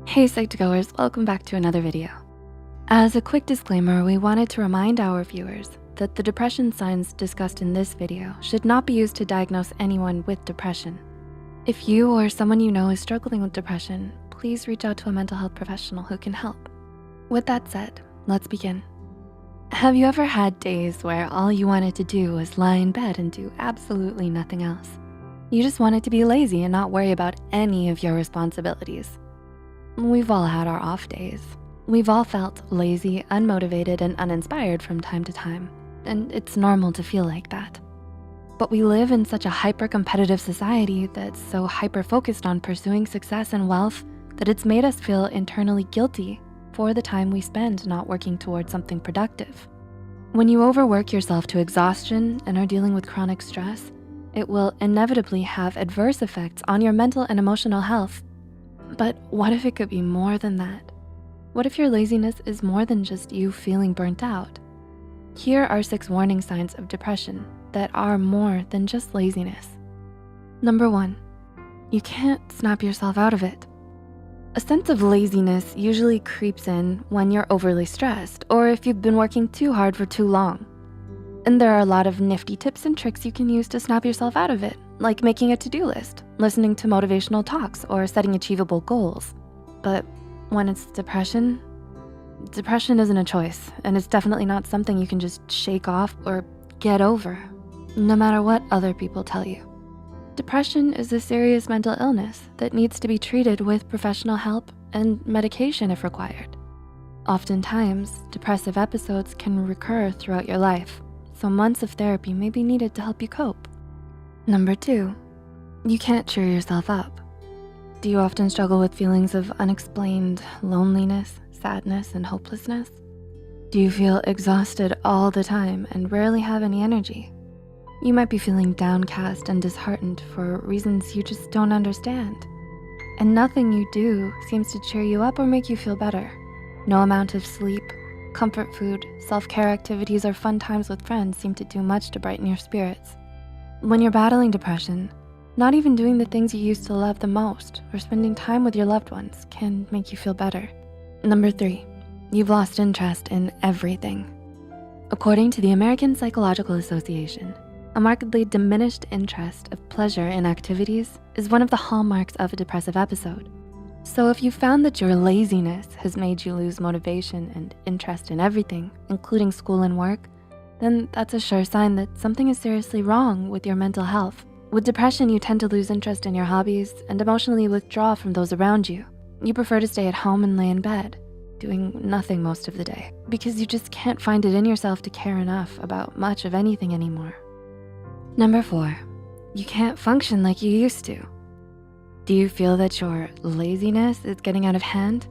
Hey Psych2Goers, welcome back to another video. As a quick disclaimer, we wanted to remind our viewers that the depression signs discussed in this video should not be used to diagnose anyone with depression. If you or someone you know is struggling with depression, please reach out to a mental health professional who can help. With that said, let's begin. Have you ever had days where all you wanted to do was lie in bed and do absolutely nothing else? You just wanted to be lazy and not worry about any of your responsibilities. We've all had our off days. We've all felt lazy, unmotivated, and uninspired from time to time, and it's normal to feel like that. But we live in such a hyper-competitive society that's so hyper-focused on pursuing success and wealth that it's made us feel internally guilty for the time we spend not working towards something productive. When you overwork yourself to exhaustion and are dealing with chronic stress, it will inevitably have adverse effects on your mental and emotional health. But what if it could be more than that? What if your laziness is more than just you feeling burnt out? Here are 6 warning signs of depression that are more than just laziness. Number 1, you can't snap yourself out of it. A sense of laziness usually creeps in when you're overly stressed or if you've been working too hard for too long. And there are a lot of nifty tips and tricks you can use to snap yourself out of it, like making a to-do list, listening to motivational talks, or setting achievable goals. But when it's depression isn't a choice, and it's definitely not something you can just shake off or get over, no matter what other people tell you. Depression is a serious mental illness that needs to be treated with professional help and medication if required. Oftentimes, depressive episodes can recur throughout your life, so months of therapy may be needed to help you cope. Number 2, you can't cheer yourself up. Do you often struggle with feelings of unexplained loneliness, sadness, and hopelessness? Do you feel exhausted all the time and rarely have any energy? You might be feeling downcast and disheartened for reasons you just don't understand. And nothing you do seems to cheer you up or make you feel better. No amount of sleep, comfort food, self-care activities, or fun times with friends seem to do much to brighten your spirits. When you're battling depression, not even doing the things you used to love the most or spending time with your loved ones can make you feel better. Number 3, you've lost interest in everything. According to the American Psychological Association, a markedly diminished interest of pleasure in activities is one of the hallmarks of a depressive episode. So if you found that your laziness has made you lose motivation and interest in everything, including school and work, then that's a sure sign that something is seriously wrong with your mental health. With depression, you tend to lose interest in your hobbies and emotionally withdraw from those around you. You prefer to stay at home and lay in bed, doing nothing most of the day, because you just can't find it in yourself to care enough about much of anything anymore. Number 4, you can't function like you used to. Do you feel that your laziness is getting out of hand?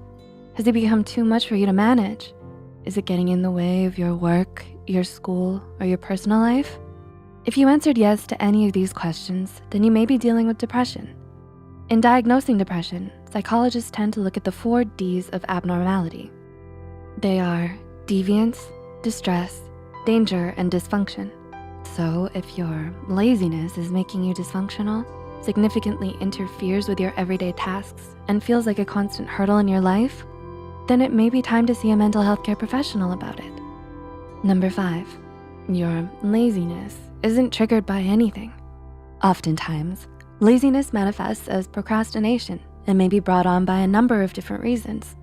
Has it become too much for you to manage? Is it getting in the way of your work, your school, or your personal life? If you answered yes to any of these questions, then you may be dealing with depression. In diagnosing depression, psychologists tend to look at the 4 Ds of abnormality. They are deviance, distress, danger, and dysfunction. So if your laziness is making you dysfunctional, significantly interferes with your everyday tasks, and feels like a constant hurdle in your life, then it may be time to see a mental health care professional about it. Number 5, your laziness isn't triggered by anything. Oftentimes, laziness manifests as procrastination and may be brought on by a number of different reasons.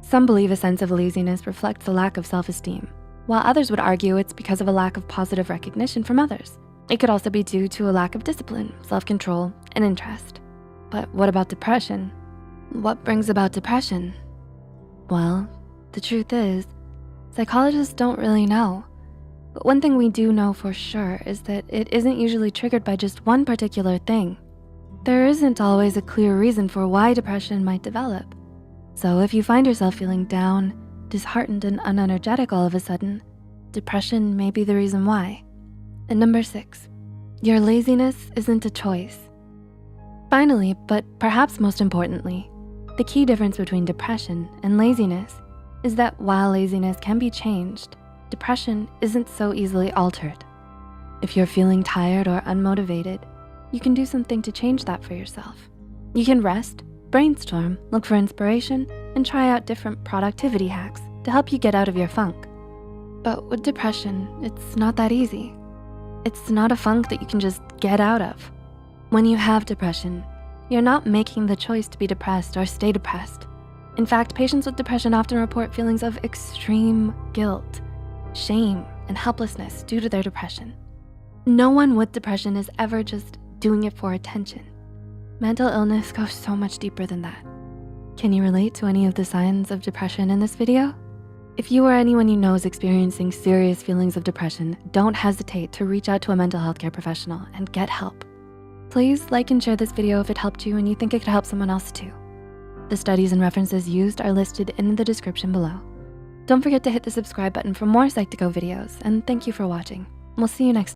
Some believe a sense of laziness reflects a lack of self-esteem, while others would argue it's because of a lack of positive recognition from others. It could also be due to a lack of discipline, self-control, and interest. But what about depression? What brings about depression? Well, the truth is, psychologists don't really know. But one thing we do know for sure is that it isn't usually triggered by just one particular thing. There isn't always a clear reason for why depression might develop. So if you find yourself feeling down, disheartened, and unenergetic all of a sudden, depression may be the reason why. And number 6, your laziness isn't a choice. Finally, but perhaps most importantly, the key difference between depression and laziness is that while laziness can be changed, depression isn't so easily altered. If you're feeling tired or unmotivated, you can do something to change that for yourself. You can rest, Brainstorm, look for inspiration, and try out different productivity hacks to help you get out of your funk. But with depression, it's not that easy. It's not a funk that you can just get out of. When you have depression, you're not making the choice to be depressed or stay depressed. In fact, patients with depression often report feelings of extreme guilt, shame, and helplessness due to their depression. No one with depression is ever just doing it for attention. Mental illness goes so much deeper than that. Can you relate to any of the signs of depression in this video? If you or anyone you know is experiencing serious feelings of depression, don't hesitate to reach out to a mental health care professional and get help. Please like and share this video if it helped you and you think it could help someone else too. The studies and references used are listed in the description below. Don't forget to hit the subscribe button for more Psych2Go videos, and thank you for watching. We'll see you next time.